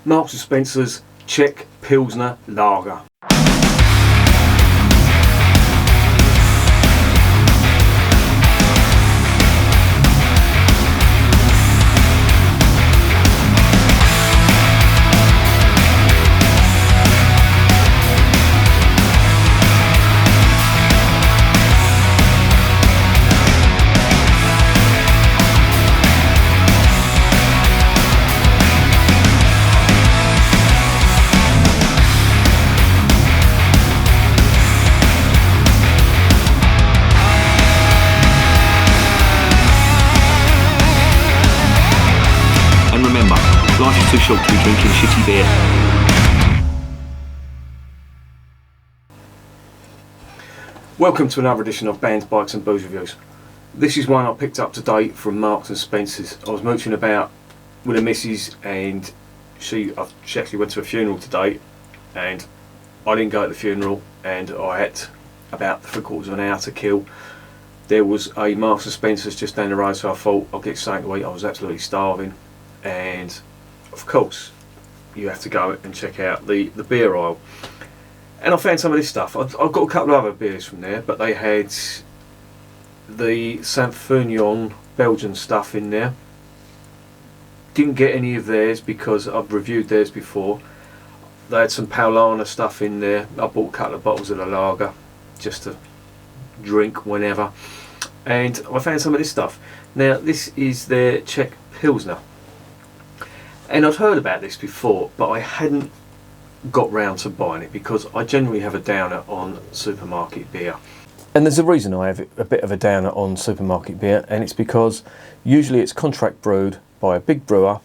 Marks & Spencer's Czech Pilsner Lager. Life is too short to be drinking shitty beer. Welcome to another edition of Bands, Bikes and Booze Reviews. This is one I picked up today from Marks & Spencer's. I was mooching about with a missus and she actually went to a funeral today, and I didn't go to the funeral and I had about 3/4 of an hour to kill. There was a Marks & Spencer's just down the road, so I thought I'll get something to eat. I was absolutely starving, and of course you have to go and check out the beer aisle, and I found some of this stuff. I've got a couple of other beers from there, but they had the Saint-Furnion Belgian stuff in there. Didn't get any of theirs because I've reviewed theirs before. They had some Paulaner stuff in there. I bought a couple of bottles of the lager just to drink whenever, and I found some of this stuff. Now this is their Czech Pilsner, and I'd heard about this before, but I hadn't got round to buying it because I generally have a downer on supermarket beer. And there's a reason I have a bit of a downer on supermarket beer, and it's because usually it's contract brewed by a big brewer.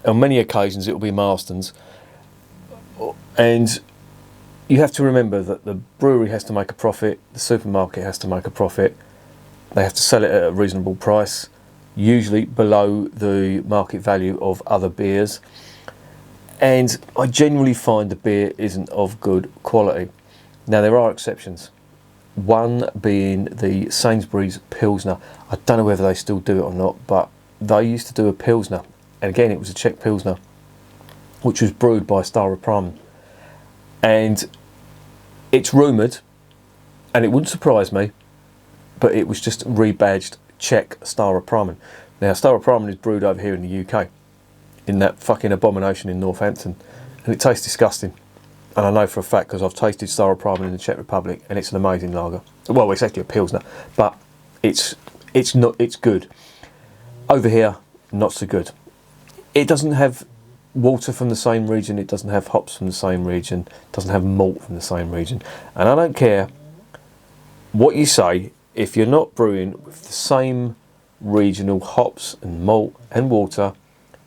On many occasions it will be Marston's, and you have to remember that the brewery has to make a profit, the supermarket has to make a profit, they have to sell it at a reasonable price, usually below the market value of other beers, and I generally find the beer isn't of good quality. Now there are exceptions, one being the Sainsbury's Pilsner. I don't know whether they still do it or not, but they used to do a Pilsner, and again it was a Czech Pilsner, which was brewed by Aroma, and it's rumoured, and it wouldn't surprise me, but it was just rebadged Czech Staropramen. Now Staropramen is brewed over here in the UK, in that fucking abomination in Northampton, and it tastes disgusting. And I know for a fact because I've tasted Staropramen in the Czech Republic, and it's an amazing lager. Well, it's actually a Pilsner, but it's good. Over here, not so good. It doesn't have water from the same region, it doesn't have hops from the same region, it doesn't have malt from the same region, and I don't care what you say. If you're not brewing with the same regional hops and malt and water,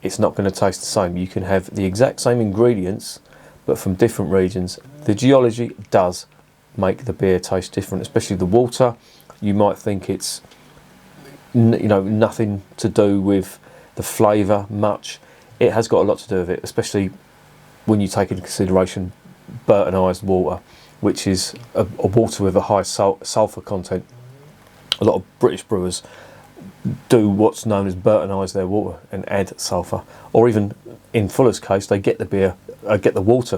it's not going to taste the same. You can have the exact same ingredients, but from different regions. The geology does make the beer taste different, especially the water. You might think it's nothing to do with the flavour much. It has got a lot to do with it, especially when you take into consideration Burtonised water, which is a water with a high sulphur content. A lot of British brewers do what's known as Burtonise their water and add sulphur, or even in Fuller's case, they get the water,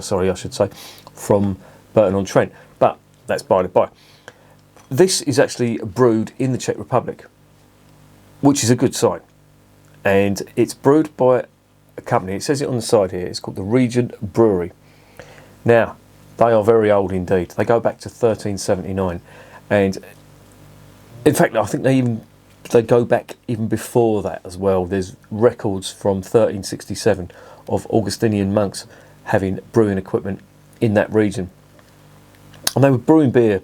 from Burton-on-Trent. But that's by the by. This is actually brewed in the Czech Republic, which is a good sign, and it's brewed by a company. It says it on the side here. It's called the Regent Brewery. Now, they are very old indeed. They go back to 1379, and in fact, I think they go back even before that as well. There's records from 1367 of Augustinian monks having brewing equipment in that region, and they were brewing beer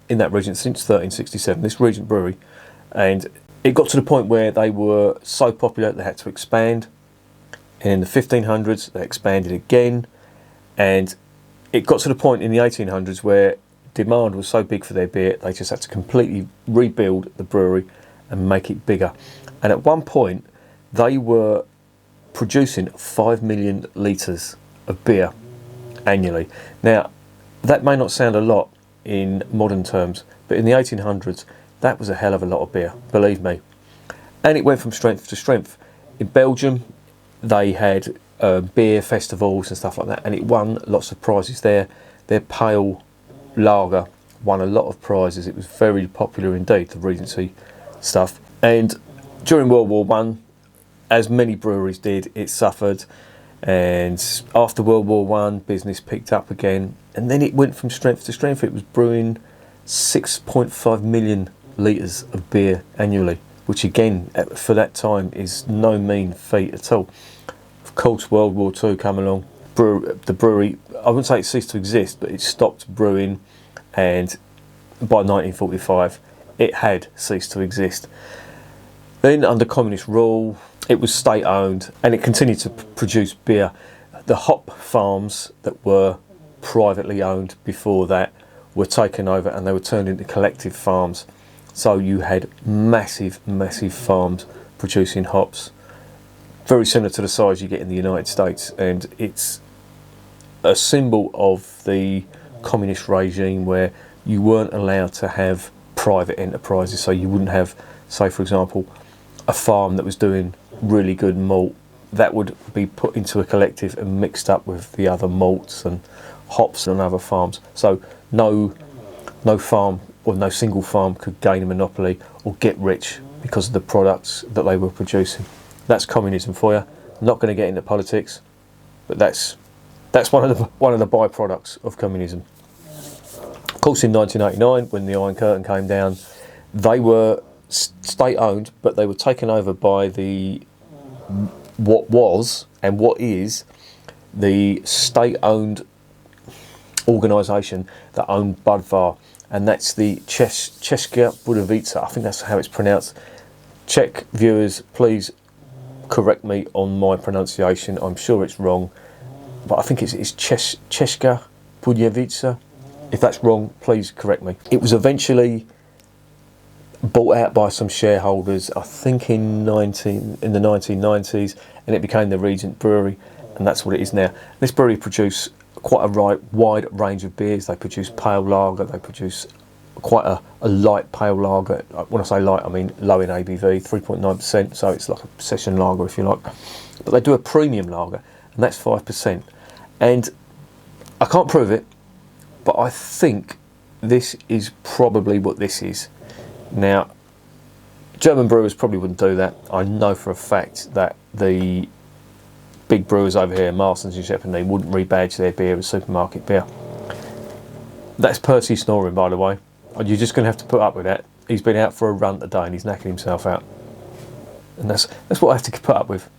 in that region since 1367. This Regent Brewery, and it got to the point where they were so popular they had to expand. In the 1500s, they expanded again, and it got to the point in the 1800s where demand was so big for their beer, they just had to completely rebuild the brewery and make it bigger. And at one point, they were producing 5 million litres of beer annually. Now, that may not sound a lot in modern terms, but in the 1800s, that was a hell of a lot of beer, believe me. And it went from strength to strength. In Belgium, they had beer festivals and stuff like that, and it won lots of prizes there. Their pale lager won a lot of prizes. It was very popular indeed, the Regency stuff. And during World War One, as many breweries did, it suffered. And after World War One, business picked up again, and then it went from strength to strength. It was brewing 6.5 million litres of beer annually, which again, for that time, is no mean feat at all. Of course, World War Two came along. The brewery, I wouldn't say it ceased to exist, but it stopped brewing, and by 1945, it had ceased to exist. Then, under communist rule, it was state-owned, and it continued to produce beer. The hop farms that were privately owned before that were taken over, and they were turned into collective farms. So you had massive, massive farms producing hops, very similar to the size you get in the United States, and it's a symbol of the communist regime where you weren't allowed to have private enterprises. So you wouldn't have, say for example, a farm that was doing really good malt that would be put into a collective and mixed up with the other malts and hops on other farms. So no farm or no single farm could gain a monopoly or get rich because of the products that they were producing. That's communism for you. I'm not going to get into politics, but that's one of the byproducts of communism. Of course, in 1989, when the Iron Curtain came down, they were state-owned, but they were taken over by what was and what is the state-owned organisation that owned Budvar, and that's the Česká Budějovice. I think that's how it's pronounced. Czech viewers, please correct me on my pronunciation. I'm sure it's wrong, but I think it's Česká Budějovice. If that's wrong, please correct me. It was eventually bought out by some shareholders, I think in the 1990s, and it became the Regent Brewery, and that's what it is now. This brewery produce quite a wide range of beers. They produce pale lager, they produce quite a light pale lager. When I say light, I mean low in ABV, 3.9%, so it's like a session lager if you like. But they do a premium lager, and that's 5%. And I can't prove it, but I think this is probably what this is. Now, German brewers probably wouldn't do that. I know for a fact that the big brewers over here, Marston's and Shepard, they wouldn't rebadge their beer as supermarket beer. That's Percy snoring, by the way. You're just going to have to put up with that. He's been out for a run today and he's knacking himself out. And that's what I have to put up with.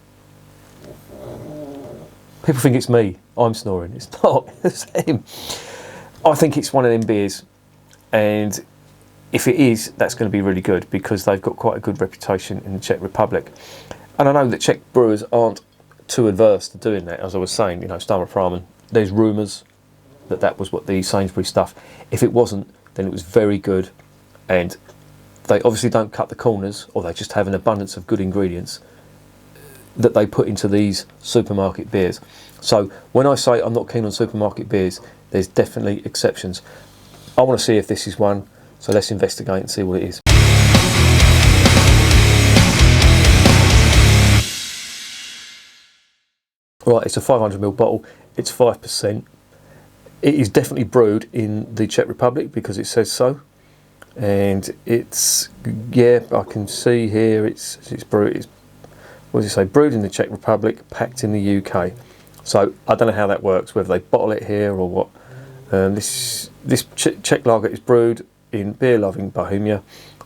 People think it's me. I'm snoring. It's not. It's him. I think it's one of them beers, and if it is, that's going to be really good because they've got quite a good reputation in the Czech Republic. And I know that Czech brewers aren't too adverse to doing that. As I was saying, Stama Pramen, there's rumours that was what the Sainsbury stuff. If it wasn't, then it was very good, and they obviously don't cut the corners, or they just have an abundance of good ingredients that they put into these supermarket beers. So when I say I'm not keen on supermarket beers, there's definitely exceptions. I want to see if this is one, so let's investigate and see what it is. Right, it's a 500ml bottle, it's 5%. It is definitely brewed in the Czech Republic because it says so. And it's, yeah, I can see here it's brewed, what does it say? Brewed in the Czech Republic, packed in the UK. So I don't know how that works, whether they bottle it here or what. This Czech lager is brewed in beer-loving Bohemia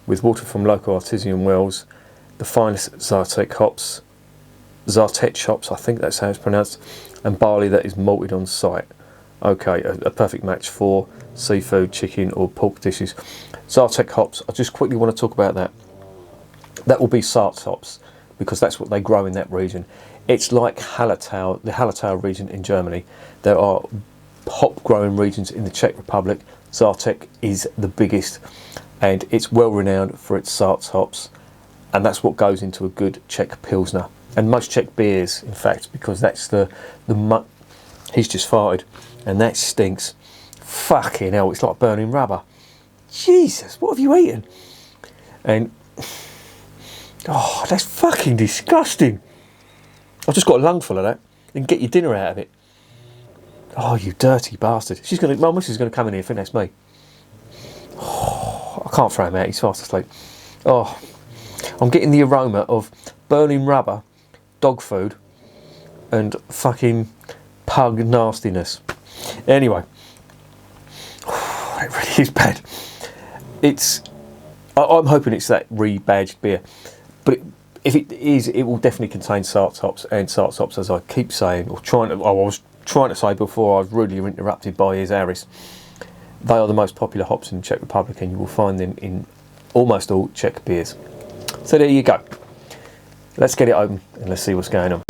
with water from local artesian wells, the finest Zartec hops, I think that's how it's pronounced, and barley that is malted on site. Okay, a perfect match for seafood, chicken or pork dishes. Zartec hops, I just quickly want to talk about that. That will be Sartz hops because that's what they grow in that region. It's like Hallertau, the Hallertau region in Germany. There are hop growing regions in the Czech Republic. Zartec is the biggest, and it's well renowned for its Sartz hops, and that's what goes into a good Czech Pilsner. And most Czech beers, in fact, because that's the he's just farted, and that stinks. Fucking hell, it's like burning rubber. Jesus, what have you eaten? And, oh, that's fucking disgusting. I've just got a lungful of that. and get your dinner out of it. Oh, you dirty bastard. My missus is going to come in here and think that's me. Oh, I can't throw him out, he's fast asleep. Oh, I'm getting the aroma of burning rubber, dog food, and fucking pug nastiness. Anyway, it really is bad. I'm hoping it's that rebadged beer, but if it is, it will definitely contain Sarts hops, and Sarts hops, as I keep saying, I was trying to say before I was rudely interrupted by his Aris. They are the most popular hops in the Czech Republic, and you will find them in almost all Czech beers. So there you go. Let's get it open and let's see what's going on.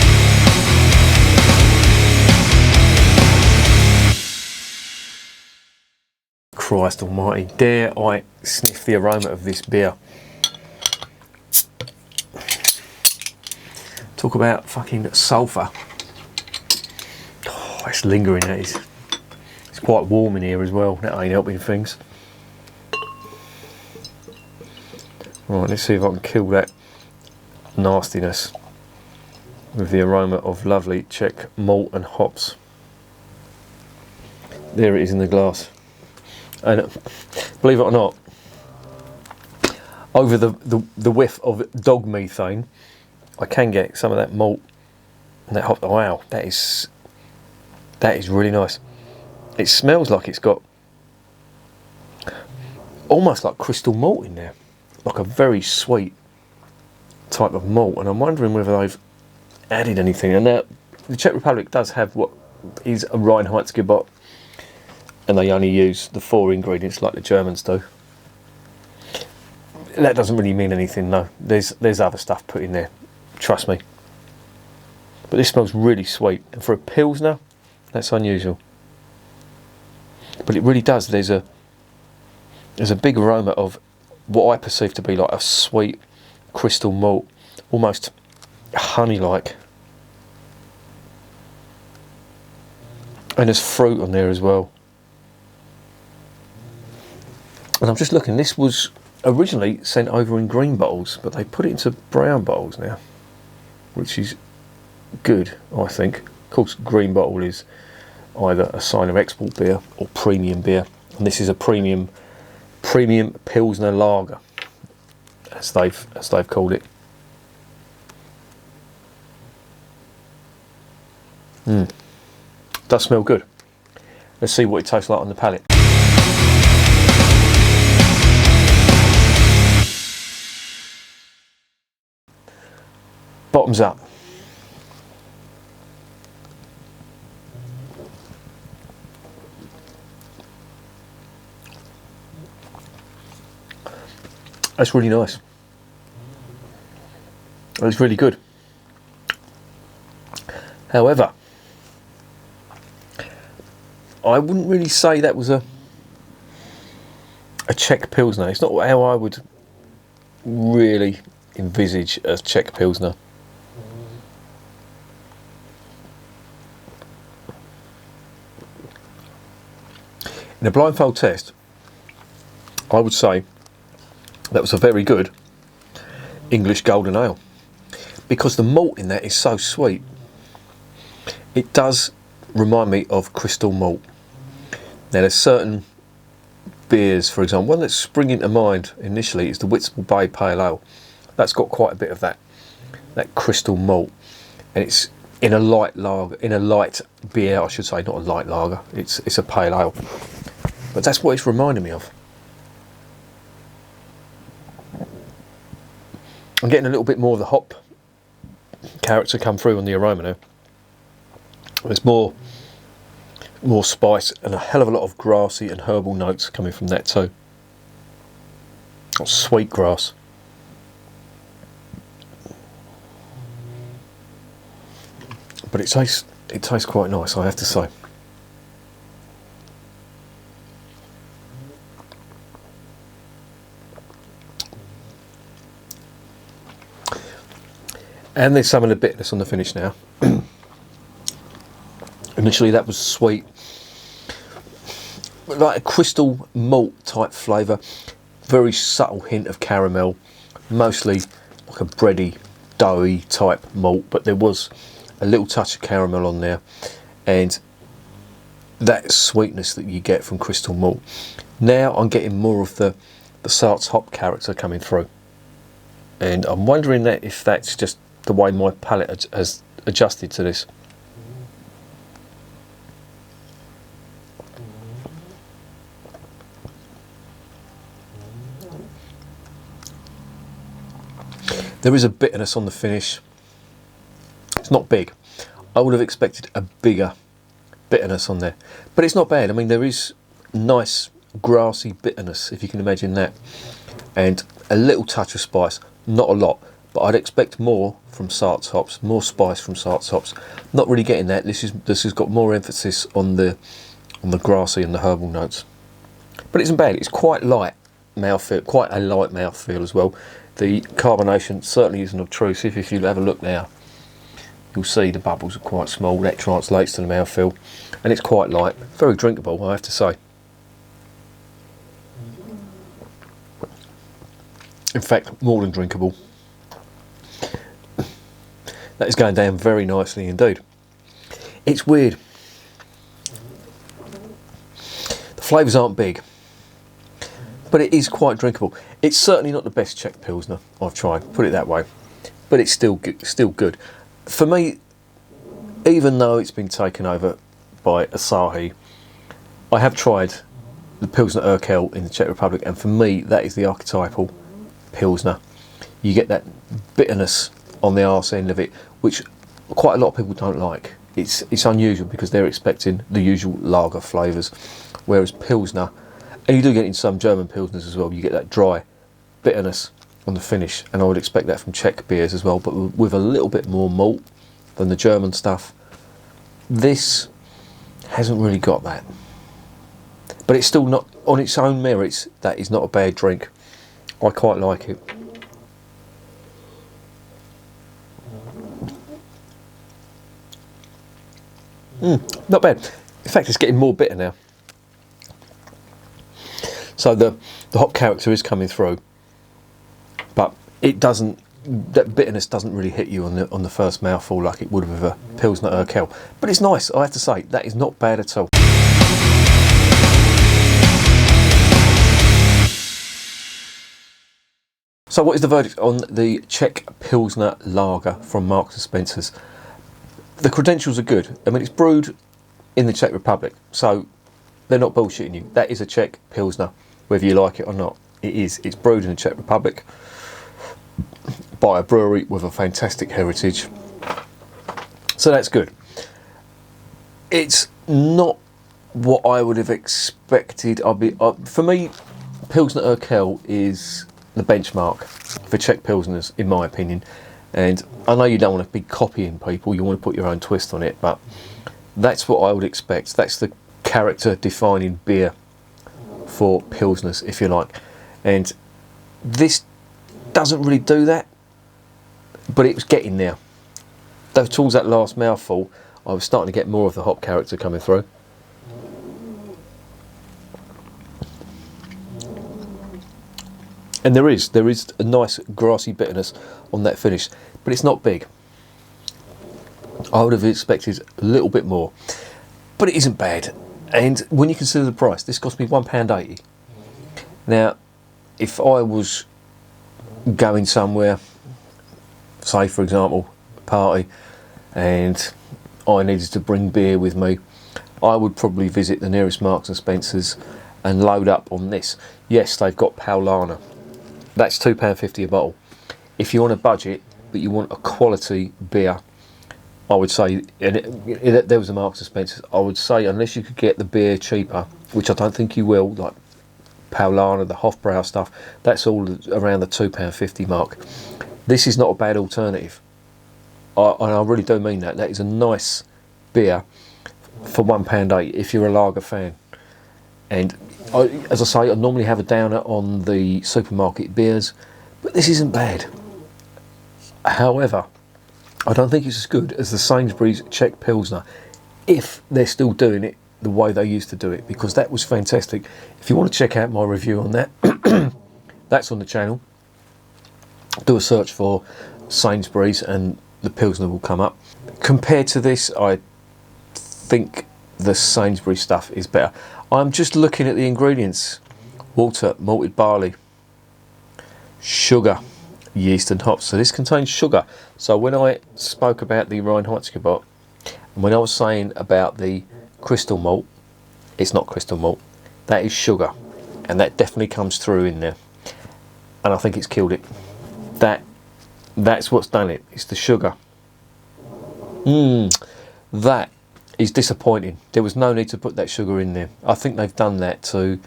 Christ almighty, dare I sniff the aroma of this beer. Talk about fucking sulphur. Oh, it's lingering, that is. It's quite warm in here as well, that ain't helping things. Right, let's see if I can kill that nastiness with the aroma of lovely Czech malt and hops. There it is in the glass. And believe it or not, over the whiff of dog methane, I can get some of that malt and that hop. Wow, that is really nice. It smells like it's got almost like crystal malt in there, like a very sweet type of malt. And I'm wondering whether they've added anything. And now the Czech Republic does have what is a Reinheitsgebot, and they only use the 4 ingredients like the Germans do. That doesn't really mean anything, though. There's other stuff put in there, trust me. But this smells really sweet, and for a Pilsner, that's unusual. But it really does. There's a big aroma of what I perceive to be like a sweet crystal malt, almost honey-like. And there's fruit on there as well. And I'm just looking, this was originally sent over in green bottles, but they put it into brown bottles now, which is good, I think. Of course, green bottle is either a sign of export beer or premium beer, and this is a premium Pilsner lager, as they've called it. Does smell good. Let's see what it tastes like on the palate. Bottoms up. That's really nice. It's really good. However, I wouldn't really say that was a Czech Pilsner. It's not how I would really envisage a Czech Pilsner. In a blindfold test, I would say that was a very good English golden ale, because the malt in that is so sweet. It does remind me of crystal malt. Now there's certain beers, for example, one that's springing to mind initially is the Whitstable Bay Pale Ale. That's got quite a bit of that crystal malt, and it's in a light beer, I should say, not a light lager. It's a pale ale, but that's what it's reminding me of. I'm getting a little bit more of the hop character come through on the aroma now. There's more spice and a hell of a lot of grassy and herbal notes coming from that too. Sweet grass. But it tastes quite nice, I have to say. And there's some of the bitterness on the finish now. Initially that was sweet, but like a crystal malt type flavour, very subtle hint of caramel, mostly like a bready, doughy type malt, but there was a little touch of caramel on there, and that sweetness that you get from crystal malt. Now I'm getting more of the Sart's hop character coming through, and I'm wondering that if that's just the way my palate has adjusted to this. There is a bitterness on the finish. It's not big. I would have expected a bigger bitterness on there, but it's not bad. I mean, there is nice grassy bitterness, if you can imagine that, and a little touch of spice, not a lot, but I'd expect more from Sart's hops, more spice from Sart's hops. Not really getting that. This has got more emphasis on the grassy and the herbal notes, but it isn't bad. It's quite light mouthfeel, quite a light mouthfeel as well. The carbonation certainly isn't obtrusive. If you have a look now, you'll see the bubbles are quite small. That translates to the mouthfeel, and it's quite light, very drinkable, I have to say. In fact, more than drinkable. That is going down very nicely indeed. It's weird. The flavours aren't big, but it is quite drinkable. It's certainly not the best Czech Pilsner I've tried, put it that way, but it's still good. For me, even though it's been taken over by Asahi, I have tried the Pilsner Urquell in the Czech Republic, and for me that is the archetypal Pilsner. You get that bitterness on the arse end of it, which quite a lot of people don't like. It's unusual because they're expecting the usual lager flavours, whereas Pilsner, and you do get it in some German Pilsners as well, you get that dry bitterness on the finish, and I would expect that from Czech beers as well, but with a little bit more malt than the German stuff. This hasn't really got that, but it's still not, on its own merits, that is not a bad drink. I quite like it. Not bad. In fact, it's getting more bitter now. So the hop character is coming through, but it doesn't. That bitterness doesn't really hit you on the first mouthful like it would with a Pilsner Urquell. But it's nice. I have to say that is not bad at all. So what is the verdict on the Czech Pilsner Lager from Marks and Spencer's? The credentials are good. I mean, it's brewed in the Czech Republic, so they're not bullshitting you. That is a Czech Pilsner, whether you like it or not. It is. It's brewed in the Czech Republic by a brewery with a fantastic heritage. So that's good. It's not what I would have expected. For me, Pilsner Urquell is the benchmark for Czech Pilsners, in my opinion. And I know you don't want to be copying people, you want to put your own twist on it, but that's what I would expect. That's the character defining beer for Pilsners, if you like. And this doesn't really do that, but it was getting there. Though towards that last mouthful, I was starting to get more of the hop character coming through. And there is a nice grassy bitterness on that finish, but it's not big. I would have expected a little bit more, but it isn't bad. And when you consider the price, this cost me £1.80. Now, if I was going somewhere, say for example, a party, and I needed to bring beer with me, I would probably visit the nearest Marks and Spencer's and load up on this. Yes, they've got Paulaner. That's £2.50 a bottle. If you want a budget, but you want a quality beer, I would say, and there was a Marks and Spencer's, I would say unless you could get the beer cheaper, which I don't think you will, like Paulaner, the Hofbrau stuff, that's all around the £2.50 mark. This is not a bad alternative. And I really do mean that. That is a nice beer for £1.80 if you're a lager fan. And as I say, I normally have a downer on the supermarket beers, but this isn't bad. However, I don't think it's as good as the Sainsbury's Czech Pilsner, if they're still doing it the way they used to do it, because that was fantastic. If you want to check out my review on that, that's on the channel. Do a search for Sainsbury's and the Pilsner will come up. Compared to this, I think the Sainsbury stuff is better. I'm just looking at the ingredients. Water, malted barley, sugar, yeast and hops. So this contains sugar. So when I spoke about the Reinheitsgebot, and when I was saying about the crystal malt, it's not crystal malt. That is sugar. And that definitely comes through in there. And I think it's killed it. That's what's done it. It's the sugar. That is disappointing. There was no need to put that sugar in there. I think they've done that to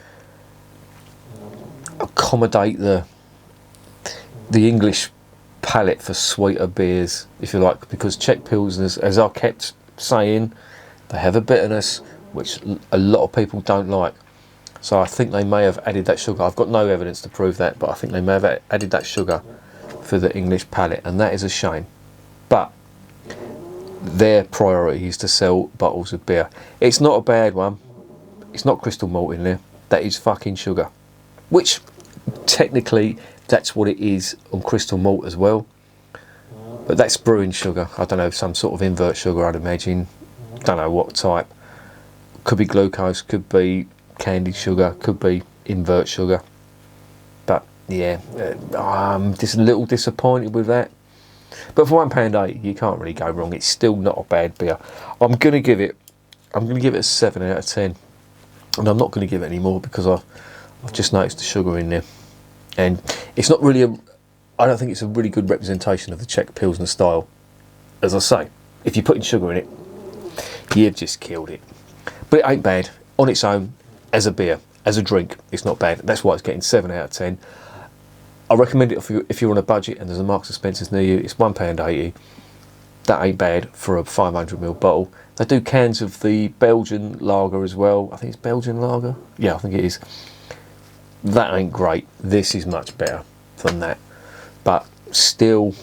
accommodate the English palate for sweeter beers, if you like, because Czech Pilsners, as I kept saying, they have a bitterness which a lot of people don't like. So I think they may have added that sugar. I've got no evidence to prove that, but I think they may have added that sugar for the English palate, and that is a shame. But their priority is to sell bottles of beer. It's not a bad one. It's not crystal malt in there. That is fucking sugar. Which, technically, that's what it is on crystal malt as well. But that's brewing sugar. I don't know, some sort of invert sugar, I'd imagine. Don't know what type. Could be glucose, could be candied sugar, could be invert sugar. But, yeah, I'm just a little disappointed with that. But for £1.80, you can't really go wrong. It's still not a bad beer. I'm going to give it a 7 out of 10. And I'm not going to give it any more because I've just noticed the sugar in there. And it's not really I don't think it's a really good representation of the Czech Pilsner style. As I say, if you're putting sugar in it, you've just killed it. But it ain't bad. On its own, as a beer, as a drink, it's not bad. That's why it's getting 7 out of 10. I recommend it if you're on a budget and there's a Marks & Spencer's near you. It's £1.80. That ain't bad for a 500ml bottle. They do cans of the Belgian lager as well. I think it's Belgian lager. Yeah, I think it is. That ain't great. This is much better than that. But still,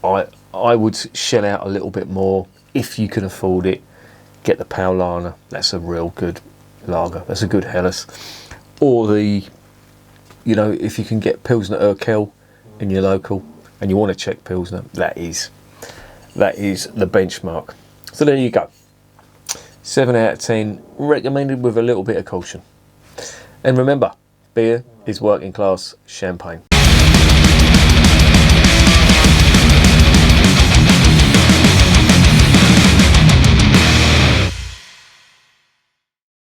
I would shell out a little bit more if you can afford it. Get the Paulaner. That's a real good lager. That's a good Helles. Or the, if you can get Pilsner Urquell in your local and you want to check Pilsner, that is the benchmark. So there you go. 7 out of 10, recommended with a little bit of caution. And remember, beer is working class champagne.